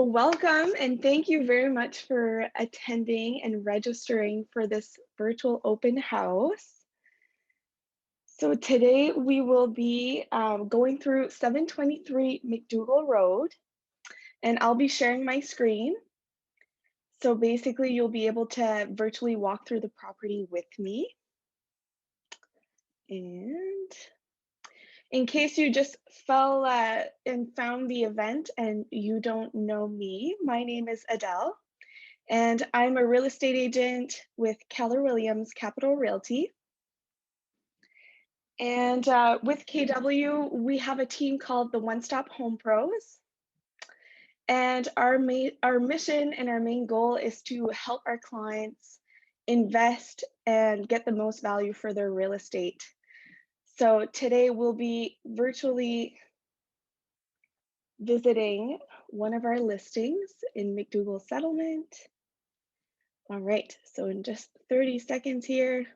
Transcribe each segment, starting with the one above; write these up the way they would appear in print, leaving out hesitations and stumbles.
Well, welcome and thank you very much for attending and registering for this virtual open house. So today we will be going through 723 Macdougall Road, and I'll be sharing my screen. So basically you'll be able to virtually walk through the property with me. And in case you just fell and found the event and you don't know me, my name is Adele. And I'm a real estate agent with Keller Williams Capital Realty. And with KW, we have a team called the One Stop Home Pros. And our mission and our main goal is to help our clients invest and get the most value for their real estate. So today we'll be virtually visiting one of our listings in Macdougall Settlement. All right, so in just 30 seconds here,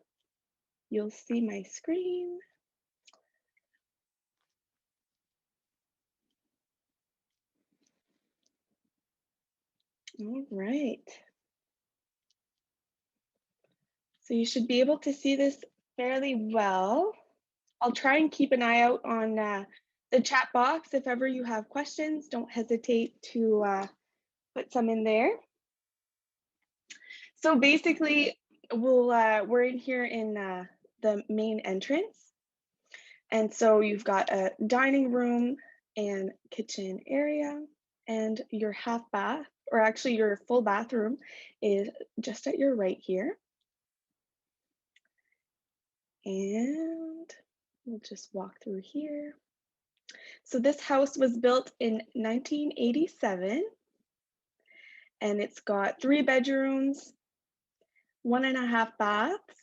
you'll see my screen. All right. So you should be able to see this fairly well. I'll try and keep an eye out on the chat box. If ever you have questions, don't hesitate to put some in there. So basically, we're in here in the main entrance. And so you've got a dining room and kitchen area, and your half bath, or actually your full bathroom, is just at your right here. And we'll just walk through here. So this house was built in 1987, and it's got 3 bedrooms, 1.5 baths,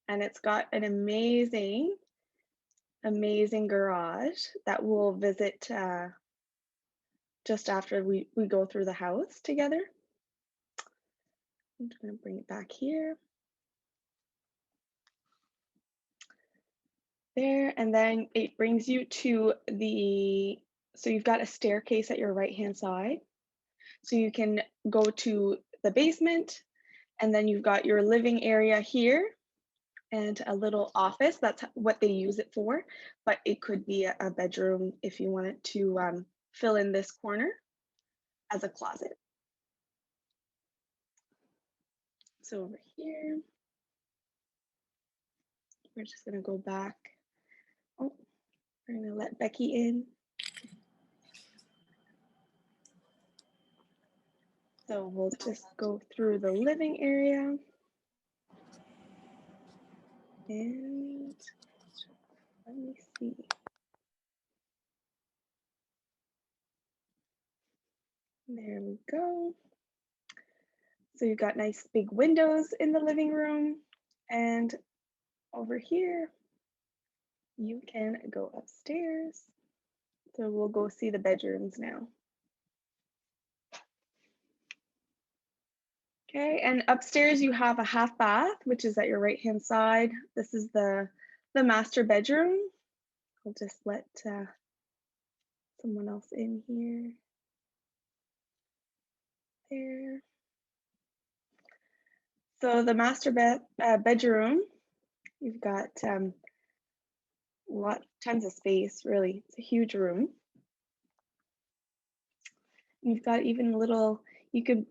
and it's got an amazing garage that we'll visit just after we go through the house together. I'm just going to bring it back here. There, and then it brings you to so you've got a staircase at your right-hand side. So you can go to the basement, and then you've got your living area here and a little office. That's what they use it for, but it could be a bedroom if you wanted to fill in this corner as a closet. So over here, we're just gonna go back. Oh, we're gonna let Becky in. So we'll just go through the living area. And let me see. There we go. So you've got nice big windows in the living room. And over here, you can go upstairs. So we'll go see the bedrooms now. Okay, and upstairs you have a half bath, which is at your right-hand side. This is the master bedroom. I'll just let someone else in here. There. So the master bedroom, you've got tons of space, really. It's a huge room. You've got even a little, you could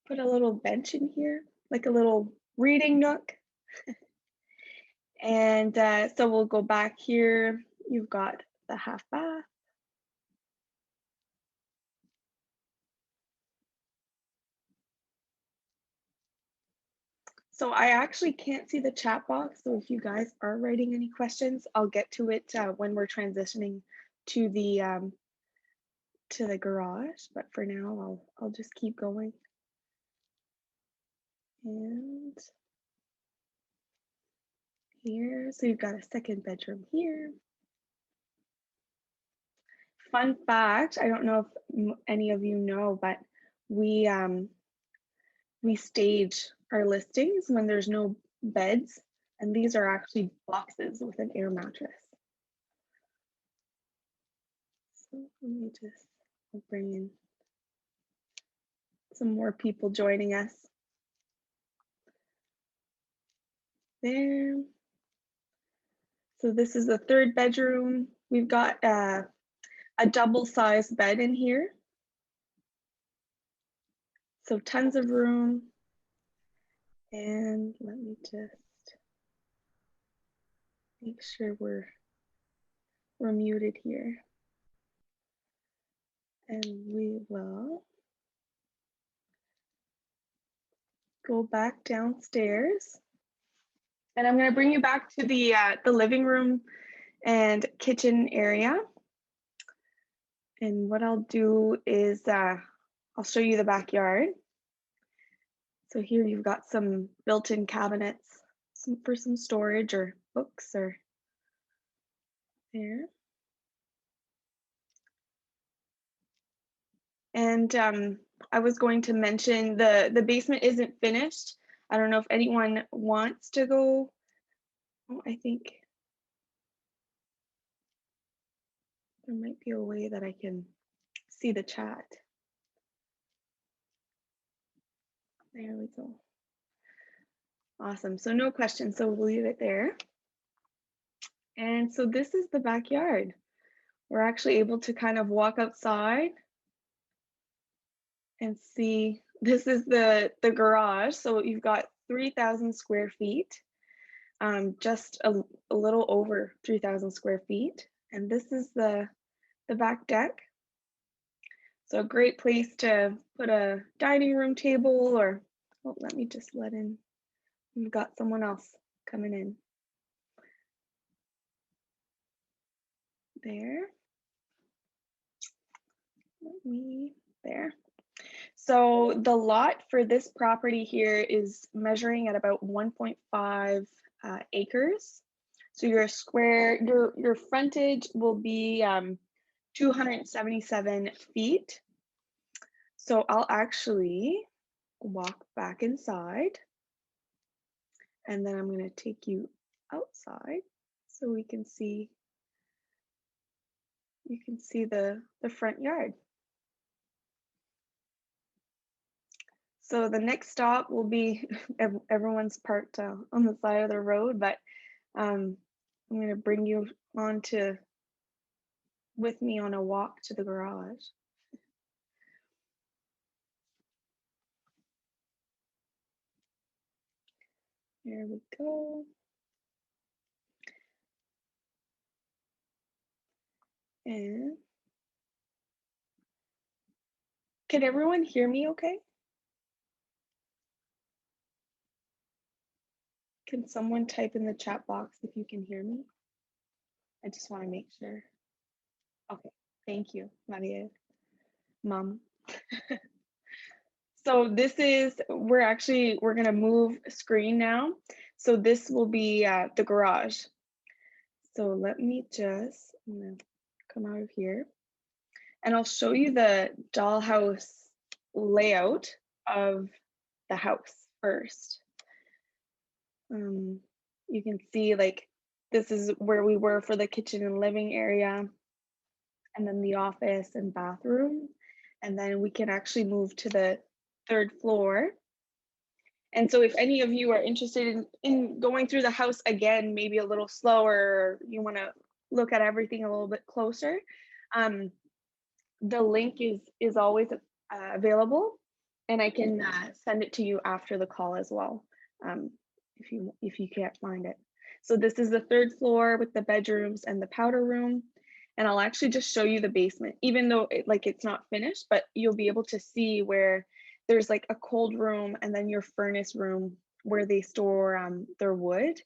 put a little bench in here, like a little reading nook. And so we'll go back here. You've got the half bath. So I actually can't see the chat box. So if you guys are writing any questions, I'll get to it when we're transitioning to the garage. But for now, I'll just keep going. And here, so you've got a second bedroom here. Fun fact, I don't know if any of you know, but we stage our listings when there's no beds, and these are actually boxes with an air mattress. So let me just bring in some more people joining us. There. So this is the third bedroom. We've got a double-sized bed in here. So tons of room. And let me just make sure we're muted here. And we will go back downstairs. And I'm going to bring you back to the living room and kitchen area. And what I'll do is I'll show you the backyard. So here you've got some built-in cabinets for some storage or books or there. And I was going to mention the basement isn't finished. I don't know if anyone wants to go. Oh, I think there might be a way that I can see the chat. There we go. Awesome. So no questions, so we'll leave it there. And so this is the backyard. We're actually able to kind of walk outside and see. This is the garage. So you've got 3,000 square feet, just a little over 3,000 square feet. And this is the back deck. So a great place to put a dining room table or, oh, let me just let in. We've got someone else coming in. There. There. So the lot for this property here is measuring at about 1.5 acres. So your frontage will be 277 feet. So I'll actually walk back inside and then I'm going to take you outside so we can see, you can see the front yard. So the next stop will be, everyone's parked on the side of the road, but I'm going to bring you with me on a walk to the garage. There we go. And can everyone hear me okay? Can someone type in the chat box if you can hear me? I just want to make sure. Okay, thank you, Maria, Mom. So this is, we're gonna move screen now. So this will be the garage. So let me just, I'm gonna come out of here and I'll show you the dollhouse layout of the house first. You can see like this is where we were for the kitchen and living area, and then the office and bathroom. And then we can actually move to the third floor. And so if any of you are interested in going through the house again, maybe a little slower, or you want to look at everything a little bit closer, the link is always available, and I can send it to you after the call as well, if you can't find it. So this is the third floor with the bedrooms and the powder room. And I'll actually just show you the basement, even though it's not finished, but you'll be able to see where there's like a cold room and then your furnace room where they store their wood.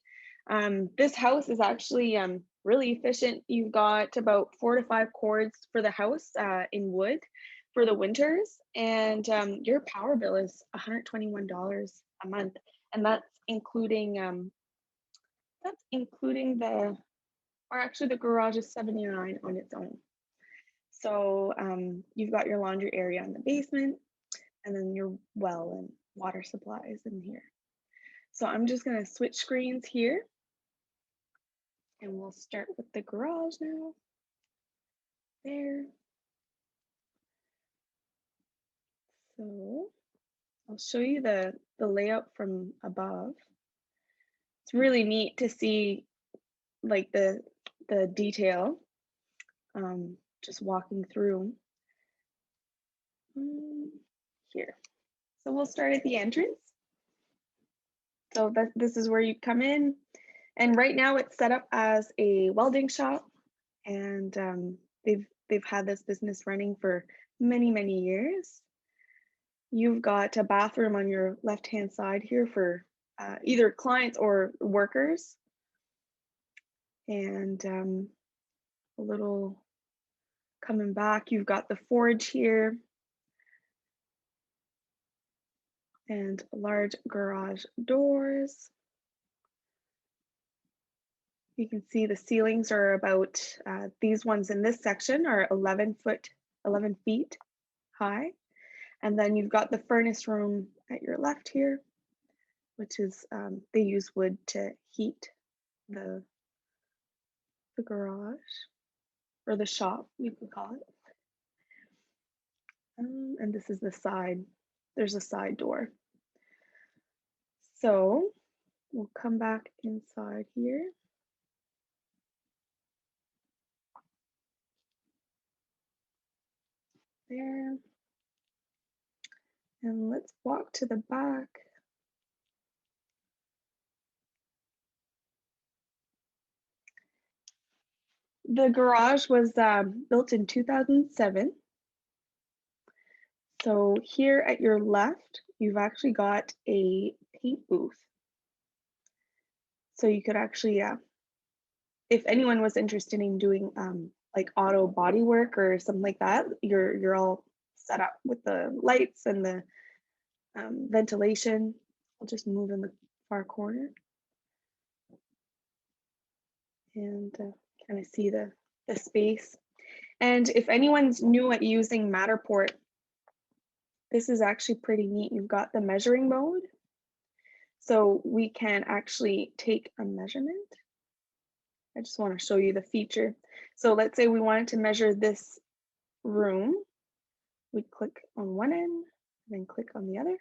This house is actually really efficient. You've got about 4 to 5 cords for the house in wood for the winters, and your power bill is $121 a month, and that's including or actually the garage is $79 on its own. So you've got your laundry area in the basement, and then your well and water supplies in here. So I'm just going to switch screens here, and we'll start with the garage now. There. So I'll show you the layout from above. It's really neat to see like the detail, just walking through. Mm, Here. So we'll start at the entrance. So this is where you come in, and right now it's set up as a welding shop, and they've had this business running for many years. You've got a bathroom on your left-hand side here for either clients or workers, and a little coming back, you've got the forge here and large garage doors. You can see the ceilings are about, these ones in this section are 11 feet high. And then you've got the furnace room at your left here, which is, they use wood to heat the garage or the shop, you could call it. And this is the side, there's a side door. So we'll come back inside here. There. And let's walk to the back. The garage was built in 2007. So here at your left, you've actually got a paint booth. So you could actually, if anyone was interested in doing like auto body work or something like that, you're all set up with the lights and the ventilation. I'll just move in the far corner and kind of see the space. And if anyone's new at using Matterport, this is actually pretty neat. You've got the measuring mode. So we can actually take a measurement. I just want to show you the feature. So let's say we wanted to measure this room. We click on one end, then click on the other.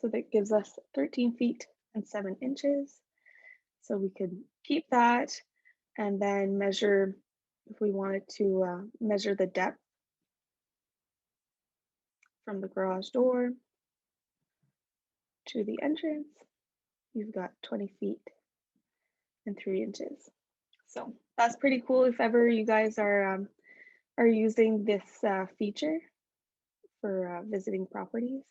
So that gives us 13 feet and 7 inches. So we could keep that and then measure, if we wanted to measure the depth from the garage door to the entrance, you've got 20 feet and 3 inches. So that's pretty cool if ever you guys are using this feature for visiting properties.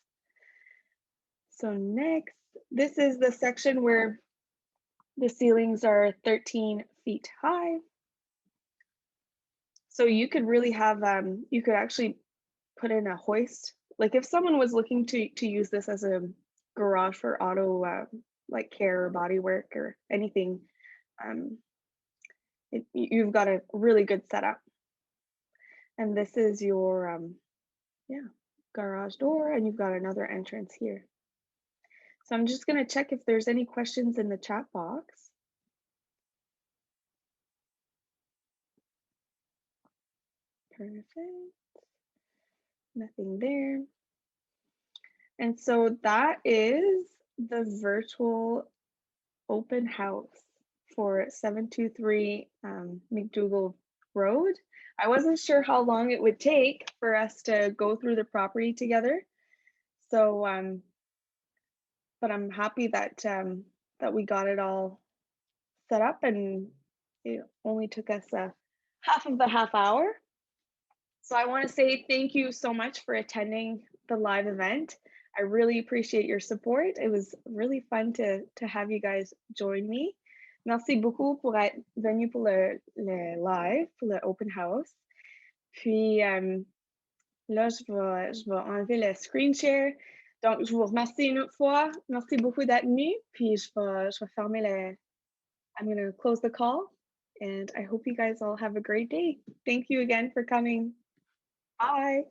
So next, this is the section where the ceilings are 13 feet high. So you could really have, you could actually put in a hoist. Like if someone was looking to use this as a garage for auto like care or body work or anything, you've got a really good setup. And this is your garage door, and you've got another entrance here. So I'm just gonna check if there's any questions in the chat box. Perfect. Nothing there. And so that is the virtual open house for 723 Macdougall Road. I wasn't sure how long it would take for us to go through the property together. So, but I'm happy that that we got it all set up, and it only took us half of the half hour. So I want to say thank you so much for attending the live event. I really appreciate your support. It was really fun to have you guys join me. Merci beaucoup pour être venu pour le live, pour le open house. Puis là, je vais enlever le screen share. Donc, je vous remercie une autre fois. Merci beaucoup d'être venu. Puis je vais fermer le. I'm going to close the call. And I hope you guys all have a great day. Thank you again for coming. Bye.